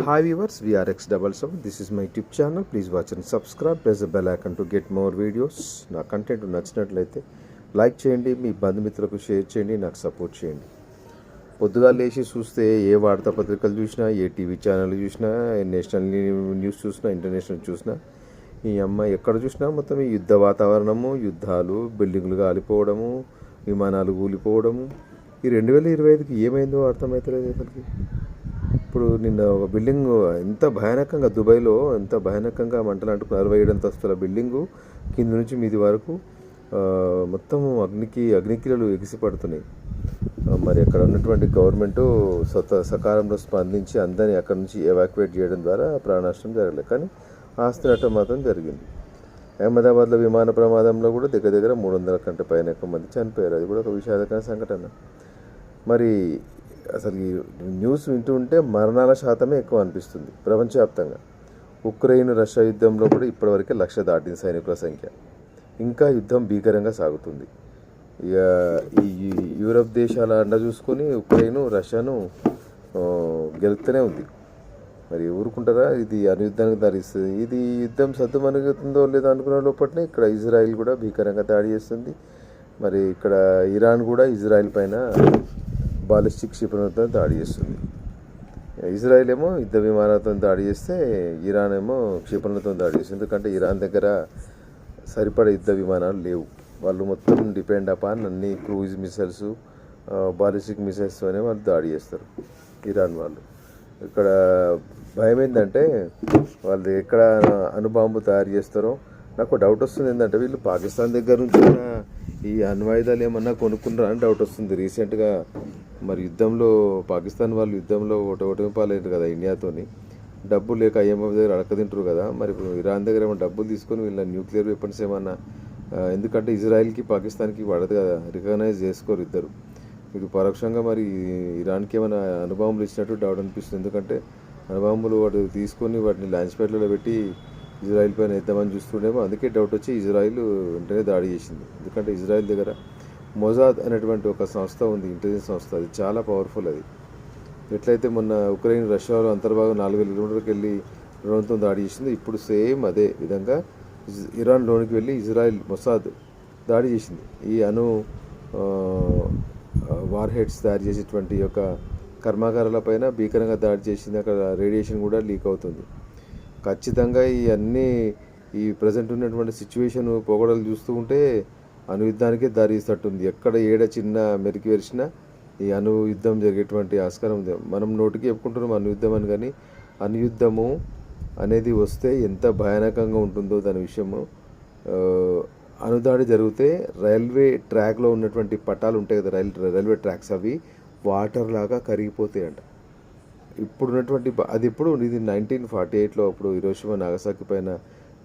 Hi viewers, VRX77. This is my YouTube channel. Please watch and subscribe. Press the bell icon to get more videos. నా content నచ్చినట్లయితే like చేయండి, మీ బంధుమిత్రులకు share చేయండి, నాకు support చేయండి. పొద్దుగా లేచి చూస్తే ఏ వార్తాపత్రికలు చూసినా, ఏ టీవీ ఛానల్ చూసినా, నేషనల్ న్యూస్ చూసినా, ఇంటర్నేషనల్ చూసినా, ఈ అమ్మాయి ఎక్కడ చూసినా మొత్తం ఈ యుద్ధ వాతావరణము, యుద్ధాలు, బిల్డింగ్లు కాలిపోవడము, విమానాలు కూలిపోవడము. ఈ 2025కి ఏమైందో అర్థమవుతలేదు అసలుకి. ఇప్పుడు నిన్న ఒక బిల్డింగ్ ఎంత భయానకంగా, దుబాయ్లో ఎంత భయానకంగా మంటలు అంటుకున్న 67 అంతస్తుల బిల్డింగు కింద నుంచి మీది వరకు మొత్తం అగ్నికిలలు ఎగిసిపడుతున్నాయి. మరి అక్కడ ఉన్నటువంటి గవర్నమెంటు సకాలంలో స్పందించి అందరినీ అక్కడ నుంచి ఎవాక్యువేట్ చేయడం ద్వారా ప్రాణనష్టం జరగలేదు, కానీ ఆస్తి నష్టం మాత్రం జరిగింది. అహ్మదాబాద్లో విమాన ప్రమాదంలో కూడా దగ్గర 300 కంటే పైన ఎక్కువ మంది చనిపోయారు. అది కూడా ఒక విషాదకర సంఘటన. మరి అసలు ఈ న్యూస్ వింటూ ఉంటే మరణాల శాతమే ఎక్కువ అనిపిస్తుంది ప్రపంచవ్యాప్తంగా. ఉక్రెయిన్ రష్యా యుద్ధంలో కూడా ఇప్పటివరకే 1,00,000 దాటిన సైనికుల సంఖ్య. ఇంకా యుద్ధం భీకరంగా సాగుతుంది. ఇక ఈ యూరప్ దేశాల అండ చూసుకొని ఉక్రెయిన్ రష్యాను గెలుపుతూనే ఉంది. మరి ఊరుకుంటారా? ఇది అనుయుద్ధానికి దారిస్తుంది. ఇది యుద్ధం సద్దుమణుగుతుందో లేదో అనుకున్న లోపలనే ఇక్కడ ఇజ్రాయిల్ కూడా భీకరంగా దాడి చేస్తుంది. మరి ఇక్కడ ఇరాన్ కూడా ఇజ్రాయిల్ పైన బాలిస్టిక్ క్షిపణులతో దాడి చేస్తుంది. ఇజ్రాయిల్ ఏమో యుద్ధ విమానాలతో దాడి చేస్తే ఇరాన్ ఏమో క్షిపణులతో దాడి చేస్తుంది. ఎందుకంటే ఇరాన్ దగ్గర సరిపడే యుద్ధ విమానాలు లేవు. వాళ్ళు మొత్తం డిపెండ్ అపాన్ అన్ని క్రూయిజ్ మిసైల్స్, బాలిస్టిక్ మిసైల్స్తోనే వాళ్ళు దాడి చేస్తారు ఇరాన్ వాళ్ళు. ఇక్కడ భయం ఏంటంటే వాళ్ళు ఎక్కడ అణుబాంబు తయారు చేస్తారో. నాకు డౌట్ వస్తుంది ఏంటంటే వీళ్ళు పాకిస్తాన్ దగ్గర నుంచి ఈ అణ్వాయుధాలు ఏమన్నా కొనుక్కున్నారా అని డౌట్ వస్తుంది. రీసెంట్గా మరి యుద్ధంలో పాకిస్తాన్ వాళ్ళు యుద్ధంలో ఒకటి పాలయ్యారు కదా ఇండియాతోని. డబ్బు లేక ఐఎంఎఫ్ దగ్గర అడకదింటారు కదా. మరి ఇప్పుడు ఇరాన్ దగ్గర ఏమన్నా డబ్బులు తీసుకొని వీళ్ళ న్యూక్లియర్ వెపన్స్ ఏమన్నా, ఎందుకంటే ఇజ్రాయిల్కి పాకిస్తాన్కి పడదు కదా, రికగ్నైజ్ చేసుకోరు ఇద్దరు. ఇది పరోక్షంగా మరి ఇరాన్కి ఏమైనా అణుబాంబులు ఇచ్చినట్టు డౌట్ అనిపిస్తుంది. ఎందుకంటే అణుబాంబులు వాటి తీసుకొని వాటిని లాంచ్ ప్యాడ్లలో పెట్టి ఇజ్రాయిల్ పైన వేద్దామని చూస్తుండేమో. అందుకే డౌట్ వచ్చి ఇజ్రాయిల్ వెంటనే దాడి చేసింది. ఎందుకంటే ఇజ్రాయిల్ దగ్గర మొజాద్ అనేటువంటి ఒక సంస్థ ఉంది, ఇంటెలిజెన్స్ సంస్థ. అది చాలా పవర్ఫుల్. అది ఎట్లయితే మొన్న ఉక్రెయిన్ రష్యాలో అంతర్భాగం 4,000 కిలోమీటర్కి వెళ్ళి డ్రోన్తో దాడి చేసింది, ఇప్పుడు సేమ్ అదే విధంగా ఇరాన్లోనికి వెళ్ళి ఇజ్రాయిల్ మొసాద్ దాడి చేసింది. ఈ వార్ హెడ్స్ తయారు చేసేటువంటి యొక్క కర్మాగారాలపైన భీకరంగా దాడి చేసింది. అక్కడ రేడియేషన్ కూడా లీక్ అవుతుంది. ఖచ్చితంగా ఈ ప్రజెంట్ ఉన్నటువంటి సిచ్యువేషన్ పొగడలు చూస్తూ ఉంటే అణుయుద్ధానికే దారి ఇస్తట్టుంది. ఎక్కడ ఏడ చిన్న మెరికి వెరిచినా ఈ అణుయుద్ధం జరిగేటువంటి ఆస్కారం ఉంది. మనం నోటికి చెప్పుకుంటున్నాం అణుయుద్ధం అని, కానీ అణుయుద్ధము అనేది వస్తే ఎంత భయానకంగా ఉంటుందో దాని విషయము. అణుదాడి జరిగితే రైల్వే ట్రాక్లో ఉన్నటువంటి పట్టాలు ఉంటాయి కదా, రైల్వే ట్రాక్స్, అవి వాటర్ లాగా కరిగిపోతాయంట. ఇప్పుడున్నటువంటి అది ఇది 1948లో అప్పుడు హిరోషిమా నాగసాకి పైన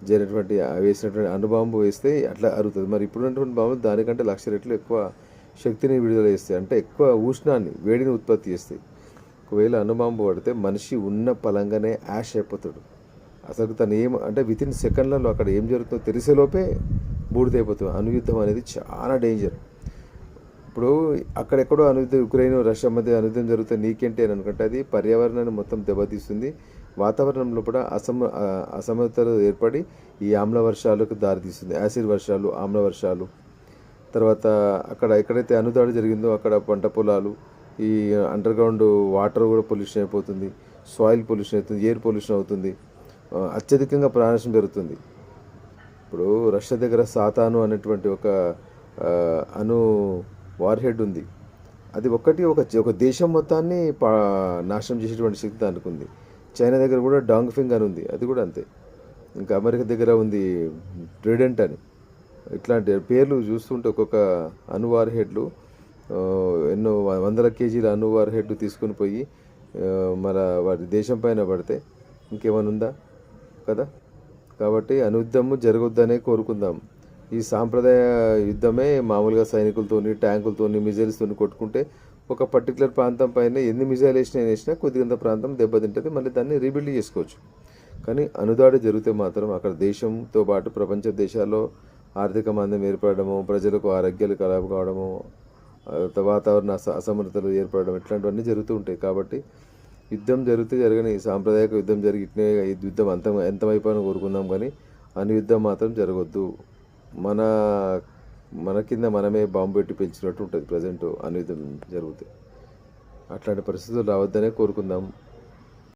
జరిగినటువంటి వేసినటువంటి అణుబాంబు వేస్తే అట్లా అరుగుతుంది. మరి ఇప్పుడున్నటువంటి బాంబులు దానికంటే 1,00,000 రెట్లు ఎక్కువ శక్తిని విడుదల చేస్తాయి, అంటే ఎక్కువ ఉష్ణాన్ని, వేడిని ఉత్పత్తి చేస్తాయి. ఒకవేళ అణుబాంబు పడితే మనిషి ఉన్న పలంగానే యాష్ అయిపోతాడు. అసలు తను అంటే వితిన్ సెకండ్లలో అక్కడ ఏం జరుగుతుందో తెలిసేలోపే బూడిదైపోతుంది. అణుయుద్ధం అనేది చాలా డేంజర్. ఇప్పుడు అక్కడెక్కడో ఉక్రెయిన్ రష్యా మధ్య అనుయుద్ధం జరిగితే నీకేంటి అని అనుకుంటే అది పర్యావరణాన్ని మొత్తం దెబ్బతీస్తుంది. వాతావరణంలో కూడా అసమతులు ఏర్పడి ఈ ఆమ్ల వర్షాలకు దారితీస్తుంది. యాసిడ్ వర్షాలు, ఆమ్ల వర్షాలు. తర్వాత ఎక్కడైతే అణుదాడి జరిగిందో అక్కడ పంట పొలాలు, ఈ అండర్గ్రౌండ్ వాటర్ కూడా పొల్యూషన్ అయిపోతుంది, సాయిల్ పొల్యూషన్ అవుతుంది, ఎయిర్ పొల్యూషన్ అవుతుంది, అత్యధికంగా ప్రాణనష్టం జరుగుతుంది. ఇప్పుడు రష్యా దగ్గర సాతాను అనేటువంటి ఒక వార్ హెడ్ ఉంది. అది ఒక దేశం మొత్తాన్ని నాశనం చేసేటువంటి శక్తి దానికి ఉంది. చైనా దగ్గర కూడా డాంగ్ఫింగ్ అని ఉంది, అది కూడా అంతే. ఇంకా అమెరికా దగ్గర ఉంది ట్రిడెంట్ అని. ఇట్లాంటి పేర్లు చూస్తుంటే ఒక్కొక్క వార్ హెడ్లు ఎన్నో 100 కేజీల వార్ హెడ్ తీసుకుని పోయి మన వాటి దేశం పైన పడితే ఇంకేమైనా ఉందా కదా. కాబట్టి అణుయుద్ధము జరగొద్దనే కోరుకుందాం. ఈ సాంప్రదాయ యుద్ధమే మామూలుగా సైనికులతోని, ట్యాంకులతోని, మిజైల్స్తోని కొట్టుకుంటే ఒక పర్టికులర్ ప్రాంతం పైన ఎన్ని మిజైల్ వేసినా కొద్దిగంత ప్రాంతం దెబ్బతింటుంది, మళ్ళీ దాన్ని రీబిల్డ్ చేసుకోవచ్చు. కానీ అణుదాడి జరిగితే మాత్రం అక్కడ దేశంతో పాటు ప్రపంచ దేశాల్లో ఆర్థిక మందం ఏర్పడము, ప్రజలకు ఆరోగ్యాలు ఖరాబు కావడము, వాతావరణ అసమర్థతలు ఏర్పడడం, ఇట్లాంటివన్నీ జరుగుతూ ఉంటాయి. కాబట్టి యుద్ధం జరిగితే జరగని సాంప్రదాయక యుద్ధం జరిగితే ఈ యుద్ధం ఎంతమైపోయినా కోరుకుందాం, కానీ అణు యుద్ధం మాత్రం జరగొద్దు. మన మన కింద మనమే బాంబు పెట్టి పెంచినట్టు ఉంటుంది ప్రజెంట్ అణు యుద్ధం జరిగితే. అట్లాంటి పరిస్థితులు రావద్దనే కోరుకుందాం.